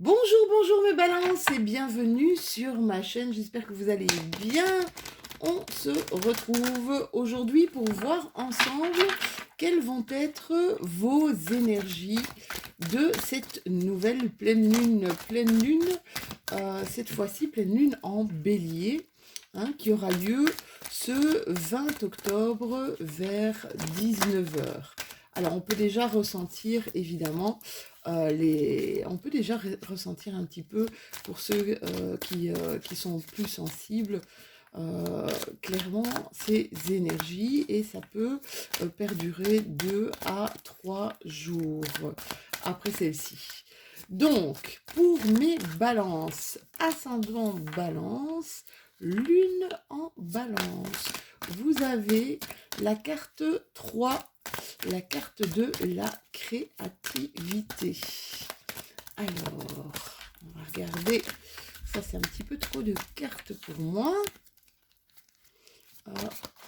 Bonjour, bonjour mes balances et bienvenue sur ma chaîne, j'espère que vous allez bien. On se retrouve aujourd'hui pour voir ensemble quelles vont être vos énergies de cette nouvelle pleine lune. Cette fois-ci pleine lune en bélier, qui aura lieu ce 20 octobre vers 19 heures. Alors on peut déjà ressentir évidemment on peut déjà ressentir un petit peu pour ceux qui sont plus sensibles, clairement ces énergies, et ça peut perdurer 2 à 3 jours après celle-ci. Donc, pour mes balances, ascendant balance, lune en balance, vous avez la carte 3, la carte de la créativité. Alors, on va regarder. Ça, c'est un petit peu trop de cartes pour moi.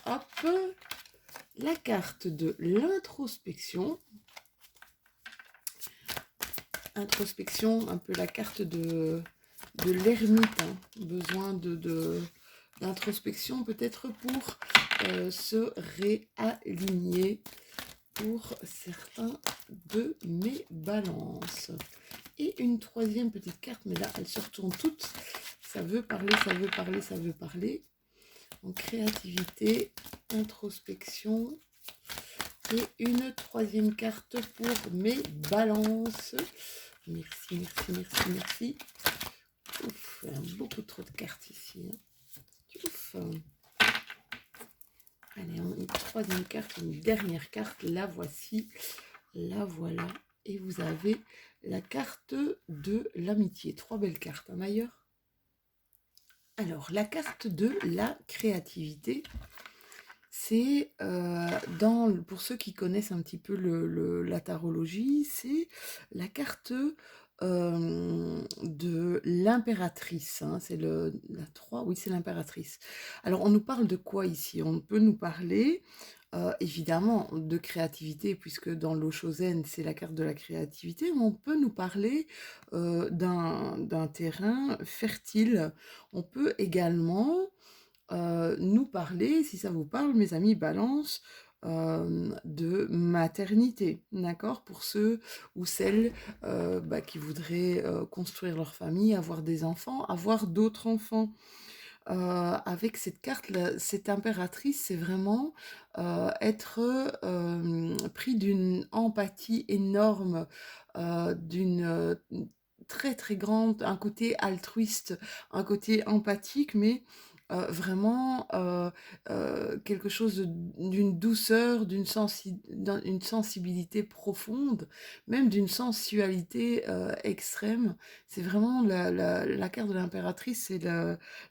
Hop. La carte de l'introspection. Introspection, un peu la carte de l'ermite. Besoin d'introspection peut-être pour se réaligner pour certains de mes balances. Et une troisième petite carte, mais là, elles se retournent toutes. Ça veut parler, ça veut parler, ça veut parler. En créativité, introspection. Et une troisième carte pour mes balances. Merci, merci, merci, merci. Ouf, il y a beaucoup trop de cartes ici. Ouf. Allez, une troisième carte, une dernière carte. La voici. La voilà. Et vous avez la carte de l'amitié. 3 belles cartes, hein, d'ailleurs. Alors, la carte de la créativité, c'est, pour ceux qui connaissent un petit peu la tarologie, c'est la carte de l'impératrice. Hein, c'est la 3, oui, c'est l'impératrice. Alors, on nous parle de quoi ici? On peut nous parler évidemment de créativité, puisque dans l'Oshozen, c'est la carte de la créativité, mais on peut nous parler d'un terrain fertile. On peut également nous parler, si ça vous parle, mes amis balance, de maternité, d'accord? Pour ceux ou celles qui voudraient construire leur famille, avoir des enfants, avoir d'autres enfants. Avec cette carte, cette impératrice, c'est vraiment être pris d'une empathie énorme, d'une très très grande, un côté altruiste, un côté empathique, mais vraiment quelque chose d'une douceur, d'une sensibilité profonde, même d'une sensualité extrême. C'est vraiment la carte de l'impératrice, c'est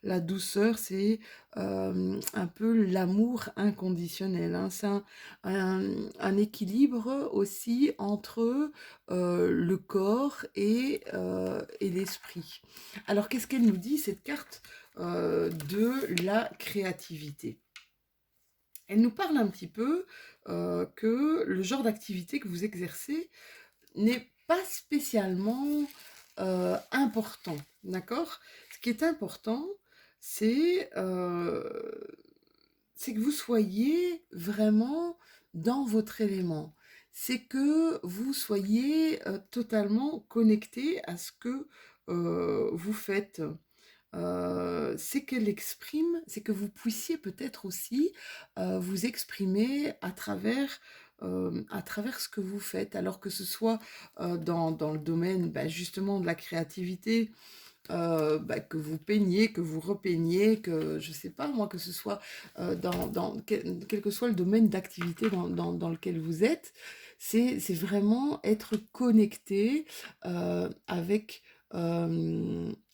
la douceur, c'est un peu l'amour inconditionnel. Hein. C'est un équilibre aussi entre le corps et l'esprit. Alors, qu'est-ce qu'elle nous dit, cette carte de la créativité? Elle nous parle un petit peu que le genre d'activité que vous exercez n'est pas spécialement important, d'accord? Ce qui est important, c'est que vous soyez vraiment dans votre élément. C'est que vous soyez totalement connecté à ce que vous faites. C'est qu'elle exprime, c'est que vous puissiez peut-être aussi vous exprimer à travers ce que vous faites, alors que ce soit dans le domaine justement de la créativité, que vous peignez, que vous repeignez, que je sais pas moi, que ce soit quel que soit le domaine d'activité dans lequel vous êtes, c'est vraiment être connecté avec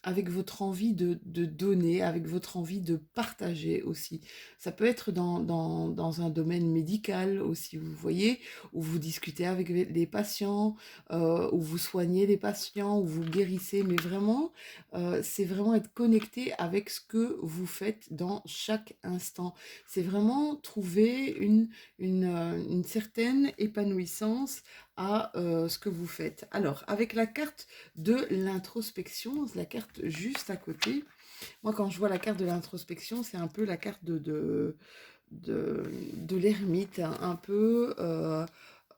avec votre envie de donner, avec votre envie de partager aussi. Ça peut être dans un domaine médical aussi, vous voyez, où vous discutez avec les patients, où vous soignez les patients, où vous guérissez, mais vraiment, c'est vraiment être connecté avec ce que vous faites dans chaque instant. C'est vraiment trouver une certaine épanouissance à ce que vous faites. Alors, avec la carte de l'introspection, la carte juste à côté. Moi, quand je vois la carte de l'introspection, c'est un peu la carte de l'ermite, hein, un peu.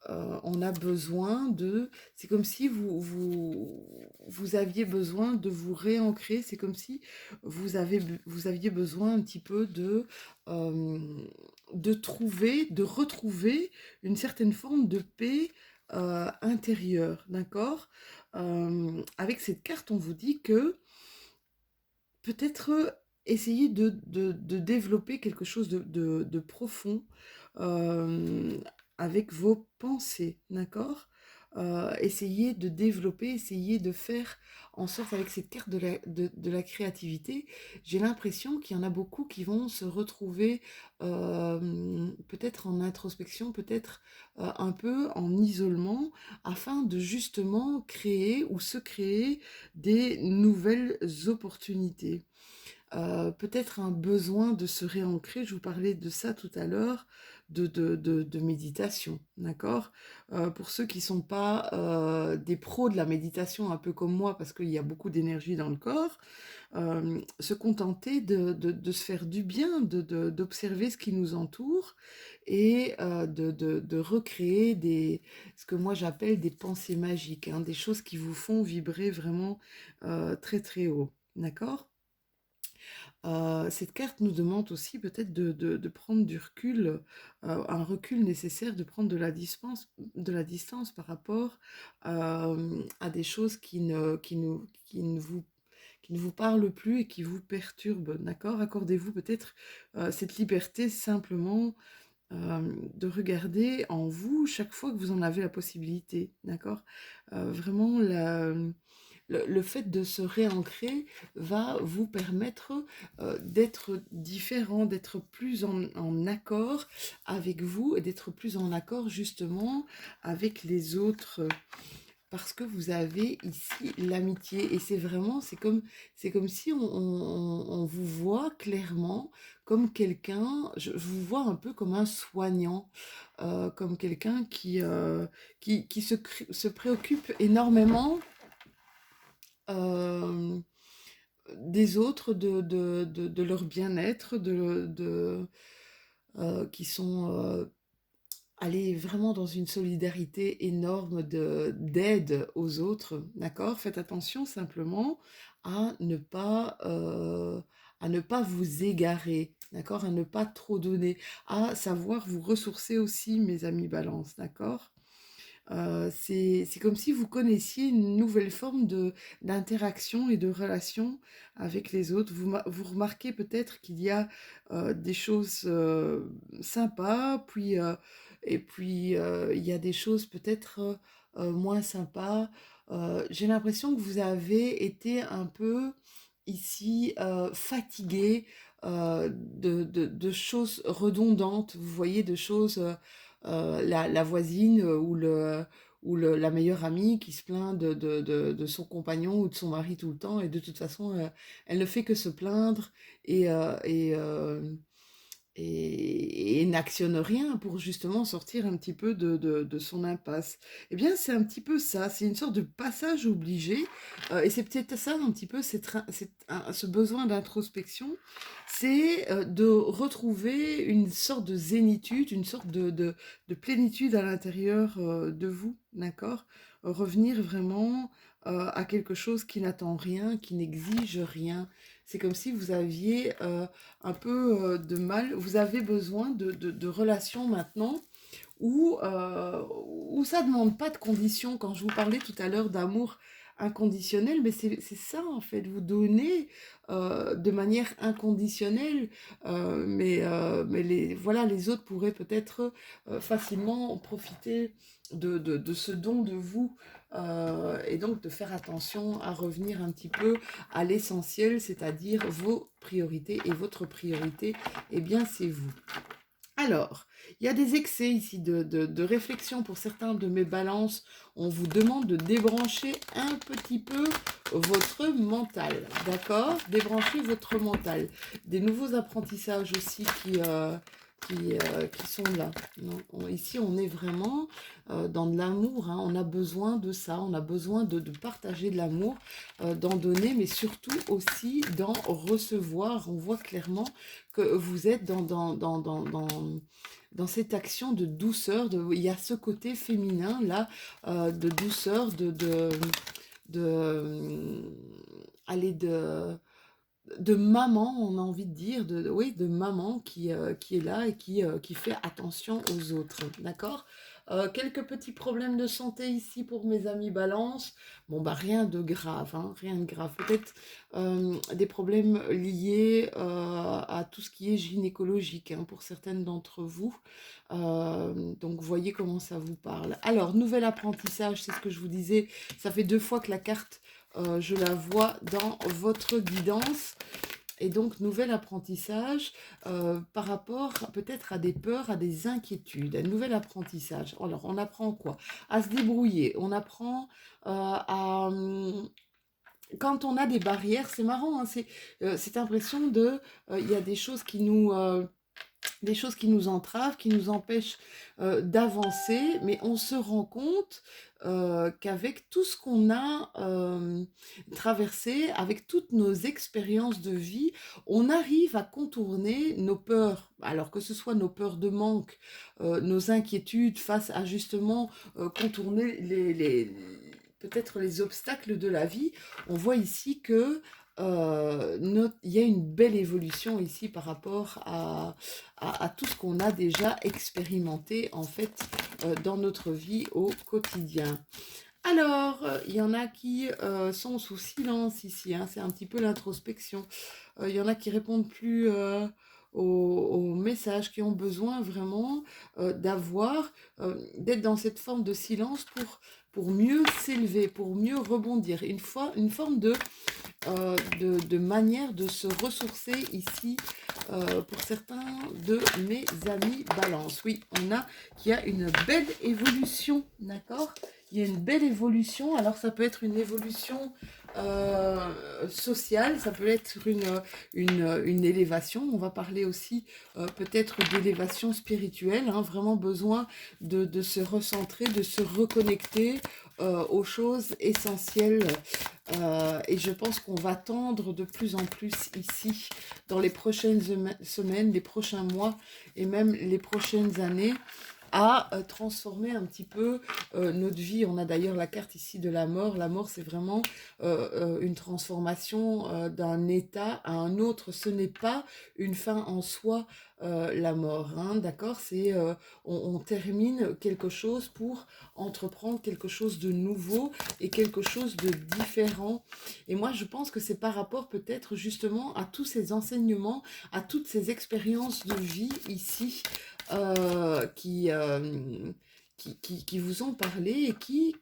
On a besoin de. C'est comme si vous aviez besoin de vous réancrer. C'est comme si vous aviez besoin un petit peu euh, de retrouver une certaine forme de paix intérieure, d'accord. Avec cette carte, on vous dit que peut-être essayer de développer quelque chose de profond euh, avec vos pensées, d'accord. Essayez de développer, essayez de faire en sorte, avec cette carte de la créativité, j'ai l'impression qu'il y en a beaucoup qui vont se retrouver peut-être en introspection, peut-être un peu en isolement, afin de justement créer ou se créer des nouvelles opportunités. Peut-être un besoin de se réancrer, je vous parlais de ça tout à l'heure, de méditation, d'accord. Pour ceux qui ne sont pas des pros de la méditation, un peu comme moi, parce qu'il y a beaucoup d'énergie dans le corps, se contenter de se faire du bien, d'observer ce qui nous entoure et de recréer ce que moi j'appelle des pensées magiques, hein, des choses qui vous font vibrer vraiment très très haut, d'accord. Cette carte nous demande aussi peut-être de prendre du recul, un recul nécessaire, de prendre de la distance par rapport à des choses qui ne vous parlent plus et qui vous perturbent, d'accord. Accordez-vous peut-être cette liberté simplement de regarder en vous chaque fois que vous en avez la possibilité, d'accord. Vraiment, le fait de se réancrer va vous permettre d'être différent, d'être plus en accord avec vous et d'être plus en accord justement avec les autres. Parce que vous avez ici l'amitié et c'est comme si on vous voit clairement comme quelqu'un, je vous vois un peu comme un soignant, comme quelqu'un qui se préoccupe énormément euh, des autres, de leur bien-être, qui sont allés vraiment dans une solidarité énorme d'aide aux autres, d'accord. Faites attention simplement à ne pas vous égarer, d'accord, à ne pas trop donner, à savoir vous ressourcer aussi, mes amis Balance, d'accord. C'est comme si vous connaissiez une nouvelle forme d'interaction et de relation avec les autres. Vous remarquez peut-être qu'il y a des choses sympas, et puis il y a des choses peut-être moins sympas. J'ai l'impression que vous avez été un peu ici fatigué de choses redondantes, vous voyez, de choses la voisine la meilleure amie qui se plaint de son compagnon ou de son mari tout le temps, et de toute façon, elle ne fait que se plaindre et, euh, et, euh, et n'actionne rien pour justement sortir un petit peu de son impasse. Eh bien, c'est un petit peu ça, c'est une sorte de passage obligé, et c'est peut-être ça un petit peu ce besoin d'introspection, c'est de retrouver une sorte de zénitude, une sorte de plénitude à l'intérieur de vous, d'accord. Revenir vraiment à quelque chose qui n'attend rien, qui n'exige rien. C'est comme si vous aviez un peu de mal, vous avez besoin de relations maintenant où ça ne demande pas de conditions. Quand je vous parlais tout à l'heure d'amour inconditionnel, mais c'est ça en fait, vous donnez de manière inconditionnelle, mais voilà, les autres pourraient peut-être facilement profiter de ce don de vous et donc de faire attention à revenir un petit peu à l'essentiel, c'est-à-dire vos priorités, et votre priorité, eh bien c'est vous. Alors, il y a des excès ici de réflexion pour certains de mes balances. On vous demande de débrancher un petit peu votre mental, d'accord? Débrancher votre mental. Des nouveaux apprentissages aussi qui sont là. Ici, on est vraiment dans de l'amour, hein. On a besoin de ça, on a besoin de partager de l'amour, d'en donner, mais surtout aussi d'en recevoir. On voit clairement que vous êtes dans cette action de douceur. Il y a ce côté féminin là, de douceur, de allez, de maman, on a envie de dire, oui, de maman qui est là et qui fait attention aux autres, d'accord? Quelques petits problèmes de santé ici pour mes amis balance. Bon, bah rien de grave, hein, rien de grave. Peut-être des problèmes liés à tout ce qui est gynécologique, hein, pour certaines d'entre vous. Donc, voyez comment ça vous parle. Alors, nouvel apprentissage, c'est ce que je vous disais. Ça fait 2 fois que la carte je la vois dans votre guidance. Et donc, nouvel apprentissage par rapport peut-être à des peurs, à des inquiétudes. Un nouvel apprentissage. Alors, on apprend quoi? À se débrouiller. On apprend à... Quand on a des barrières, c'est marrant, hein, c'est cette impression de... Il y a des choses qui nous entravent, qui nous empêchent d'avancer, mais on se rend compte qu'avec tout ce qu'on a traversé, avec toutes nos expériences de vie, on arrive à contourner nos peurs, alors que ce soit nos peurs de manque, nos inquiétudes face à justement contourner peut-être les obstacles de la vie. On voit ici que il y a une belle évolution ici par rapport à tout ce qu'on a déjà expérimenté en fait dans notre vie au quotidien. Alors, il y en a qui sont sous silence ici, hein, c'est un petit peu l'introspection. Il y en a qui répondent plus aux messages, qui ont besoin vraiment d'être dans cette forme de silence pour mieux s'élever, pour mieux rebondir. Une forme de manière de se ressourcer ici pour certains de mes amis balance. Oui, on a qu'il y a une belle évolution, d'accord? Il y a une belle évolution. Alors, ça peut être une évolution sociale, ça peut être une élévation. On va parler aussi peut-être d'élévation spirituelle, hein, vraiment besoin de se recentrer, de se reconnecter aux choses essentielles. Et je pense qu'on va tendre de plus en plus ici, dans les prochaines semaines, les prochains mois et même les prochaines années, à transformer un petit peu notre vie. On a d'ailleurs la carte ici de la mort. La mort, c'est vraiment une transformation d'un état à un autre. Ce n'est pas une fin en soi, la mort, hein, d'accord? C'est on termine quelque chose pour entreprendre quelque chose de nouveau et quelque chose de différent. Et moi, je pense que c'est par rapport peut-être justement à tous ces enseignements, à toutes ces expériences de vie ici, euh, qui, euh, qui vous ont parlé et qui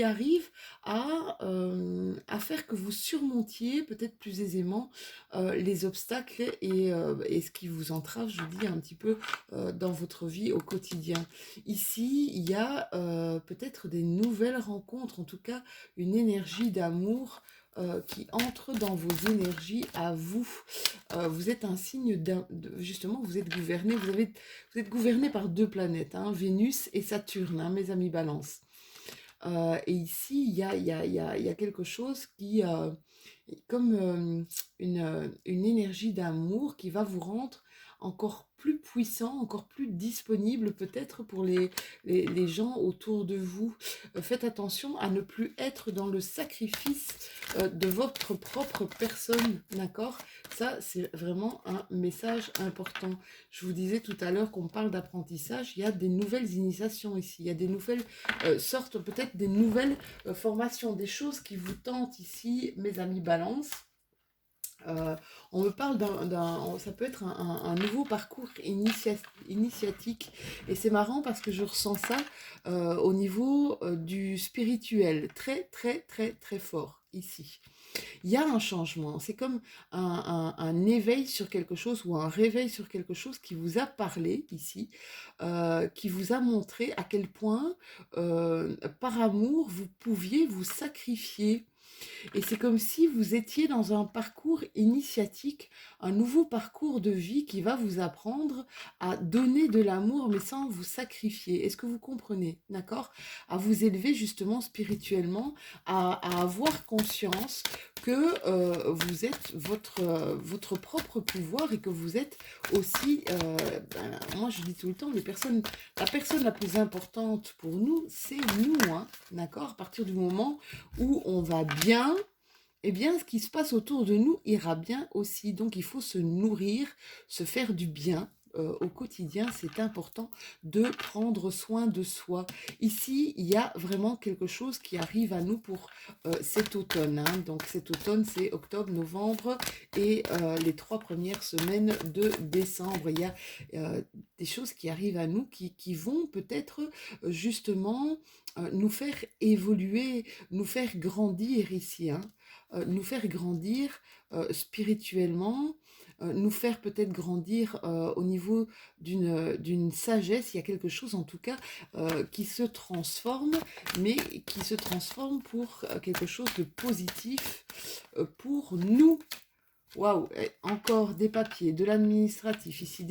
arrivent à faire que vous surmontiez peut-être plus aisément les obstacles et ce qui vous entrave, je dis, un petit peu dans votre vie au quotidien. Ici, il y a peut-être des nouvelles rencontres, en tout cas une énergie d'amour qui entre dans vos énergies à vous. Vous êtes un signe justement, vous êtes gouverné, vous êtes gouverné par 2 planètes, hein, Vénus et Saturne, hein, mes amis Balance. Et ici, il y a quelque chose qui, comme une énergie d'amour qui va vous rendre encore plus puissant, encore plus disponible peut-être pour les gens autour de vous. Faites attention à ne plus être dans le sacrifice de votre propre personne, d'accord? Ça, c'est vraiment un message important. Je vous disais tout à l'heure qu'on parle d'apprentissage, il y a des nouvelles initiations ici, il y a des nouvelles sortent peut-être des nouvelles formations, des choses qui vous tentent ici, mes amis Balance. Euh, on me parle ça peut être un nouveau parcours initiatique. Et c'est marrant parce que je ressens ça au niveau du spirituel, très, très, très, très fort ici. Il y a un changement, c'est comme un éveil sur quelque chose ou un réveil sur quelque chose qui vous a parlé ici, qui vous a montré à quel point, par amour, vous pouviez vous sacrifier et c'est comme si vous étiez dans un parcours initiatique, un nouveau parcours de vie qui va vous apprendre à donner de l'amour, mais sans vous sacrifier. Est-ce que vous comprenez? D'accord? À vous élever justement spirituellement, à avoir conscience que vous êtes votre propre pouvoir et que vous êtes aussi, moi je dis tout le temps, la personne la plus importante pour nous, c'est nous, hein, d'accord? À partir du moment où on va bien, eh bien, ce qui se passe autour de nous ira bien aussi. Donc, il faut se nourrir, se faire du bien. Au quotidien, c'est important de prendre soin de soi. Ici, il y a vraiment quelque chose qui arrive à nous pour cet automne, hein. Donc cet automne, c'est octobre, novembre et les 3 premières semaines de décembre. Il y a des choses qui arrivent à nous qui vont peut-être justement nous faire évoluer, nous faire grandir ici, hein, nous faire grandir spirituellement, nous faire peut-être grandir au niveau d'une sagesse. Il y a quelque chose en tout cas qui se transforme, mais qui se transforme pour quelque chose de positif pour nous. Waouh, encore des papiers, de l'administratif, ici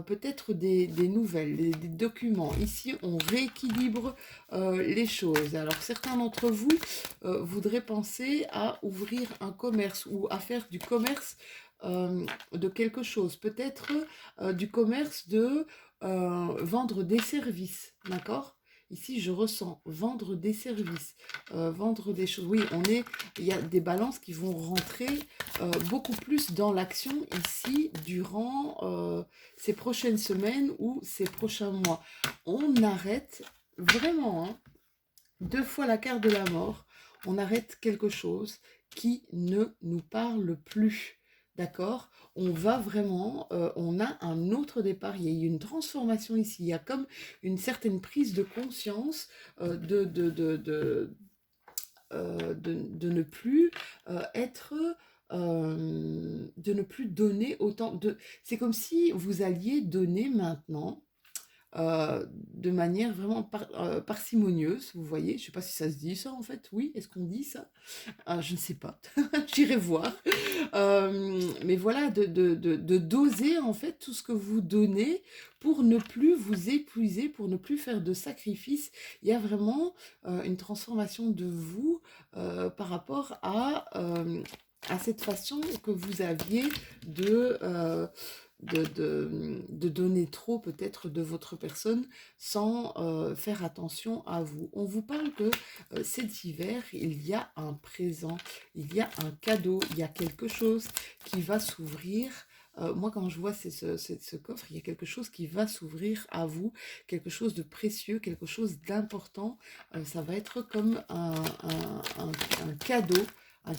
peut-être des nouvelles, des documents. Ici, on rééquilibre les choses. Alors, certains d'entre vous voudraient penser à ouvrir un commerce ou à faire du commerce de quelque chose. Peut-être du commerce de vendre des services, d'accord? Ici, je ressens vendre des services, vendre des choses. Oui, il y a des balances qui vont rentrer beaucoup plus dans l'action ici durant ces prochaines semaines ou ces prochains mois. On arrête vraiment, hein, 2 fois la carte de la mort, on arrête quelque chose qui ne nous parle plus. D'accord? On va vraiment, on a un autre départ, il y a eu une transformation ici, il y a comme une certaine prise de conscience de ne plus être, de ne plus donner autant de... C'est comme si vous alliez donner maintenant de manière vraiment parcimonieuse, vous voyez. Je ne sais pas si ça se dit ça en fait, oui, est-ce qu'on dit ça? Je ne sais pas, j'irai voir. Mais voilà, de doser en fait tout ce que vous donnez pour ne plus vous épuiser, pour ne plus faire de sacrifices. Il y a vraiment une transformation de vous par rapport à cette façon que vous aviez de donner trop peut-être de votre personne sans faire attention à vous. On vous parle que cet hiver, il y a un présent, il y a un cadeau, il y a quelque chose qui va s'ouvrir. Moi, quand je vois ce coffre, il y a quelque chose qui va s'ouvrir à vous, quelque chose de précieux, quelque chose d'important. Ça va être comme un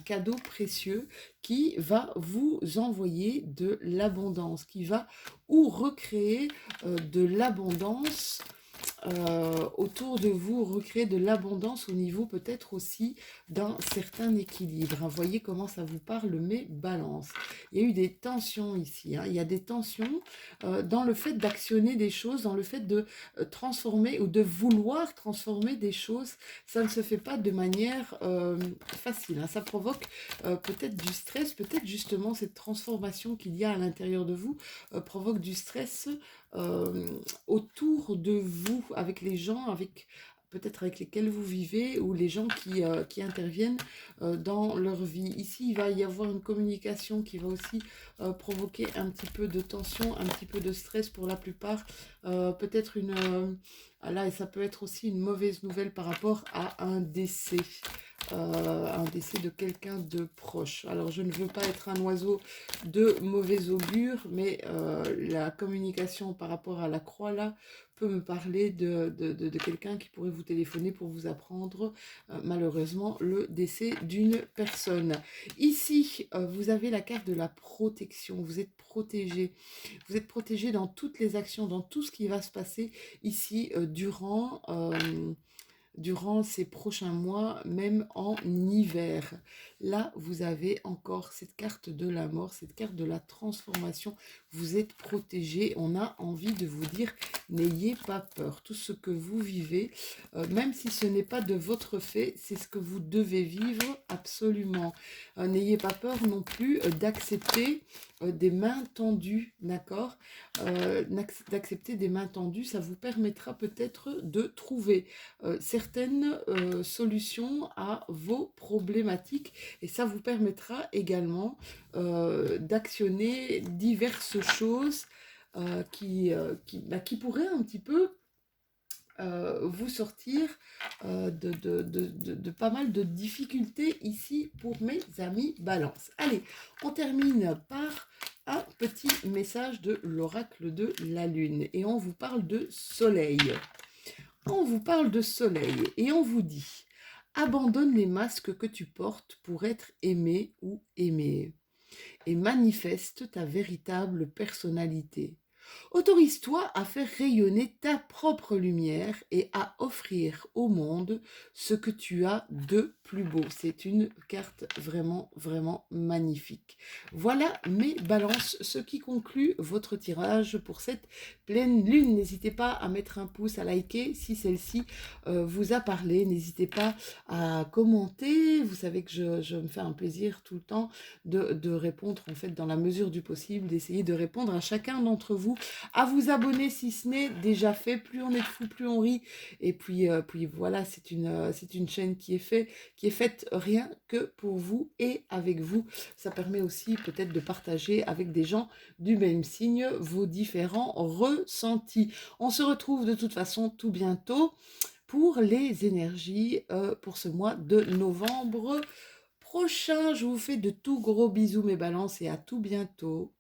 cadeau précieux qui va vous envoyer de l'abondance, qui va ou recréer de l'abondance autour de vous, recréer de l'abondance au niveau peut-être aussi d'un certain équilibre. Hein. Voyez comment ça vous parle, mais balance. Il y a eu des tensions ici. Hein. Il y a des tensions dans le fait d'actionner des choses, dans le fait de transformer ou de vouloir transformer des choses. Ça ne se fait pas de manière facile. Hein. Ça provoque peut-être du stress, peut-être justement cette transformation qu'il y a à l'intérieur de vous provoque du stress euh, autour de vous, avec les gens, peut-être avec lesquels vous vivez ou les gens qui interviennent dans leur vie. Ici, il va y avoir une communication qui va aussi provoquer un petit peu de tension, un petit peu de stress pour la plupart. Peut-être là, et ça peut être aussi une mauvaise nouvelle par rapport à un décès de quelqu'un de proche. Alors, je ne veux pas être un oiseau de mauvais augure, mais la communication par rapport à la croix, là, peut me parler de quelqu'un qui pourrait vous téléphoner pour vous apprendre malheureusement le décès d'une personne. Ici, vous avez la carte de la protection. Vous êtes protégé. Vous êtes protégé dans toutes les actions, dans tout ce qui va se passer ici durant ces prochains mois, même en hiver. Là, vous avez encore cette carte de la mort, cette carte de la transformation. Vous êtes protégé. On a envie de vous dire, n'ayez pas peur. Tout ce que vous vivez, même si ce n'est pas de votre fait, c'est ce que vous devez vivre absolument. N'ayez pas peur non plus d'accepter des mains tendues, d'accord? D'accepter des mains tendues, ça vous permettra peut-être de trouver certaines solutions à vos problématiques et ça vous permettra également d'actionner diverses choses qui pourraient un petit peu vous sortir de pas mal de difficultés ici pour mes amis Balance. Allez, on termine par un petit message de l'oracle de la Lune et on vous parle de soleil. On vous parle de soleil et on vous dit « Abandonne les masques que tu portes pour être aimé ou aimé et manifeste ta véritable personnalité. Autorise-toi à faire rayonner ta propre lumière et à offrir au monde ce que tu as de plus beau. » C'est une carte vraiment, vraiment magnifique. Voilà mes balances, ce qui conclut votre tirage pour cette pleine lune. N'hésitez pas à mettre un pouce, à liker si celle-ci vous a parlé. N'hésitez pas à commenter. Vous savez que je me fais un plaisir tout le temps de répondre, en fait, dans la mesure du possible, d'essayer de répondre à chacun d'entre vous, à vous abonner si ce n'est déjà fait. Plus on est de fous, plus on rit. Et puis voilà, c'est une chaîne qui est faite rien que pour vous et avec vous. Ça permet aussi peut-être de partager avec des gens du même signe vos différents ressentis. On se retrouve de toute façon tout bientôt pour les énergies pour ce mois de novembre prochain. Je vous fais de tout gros bisous mes balances et à tout bientôt.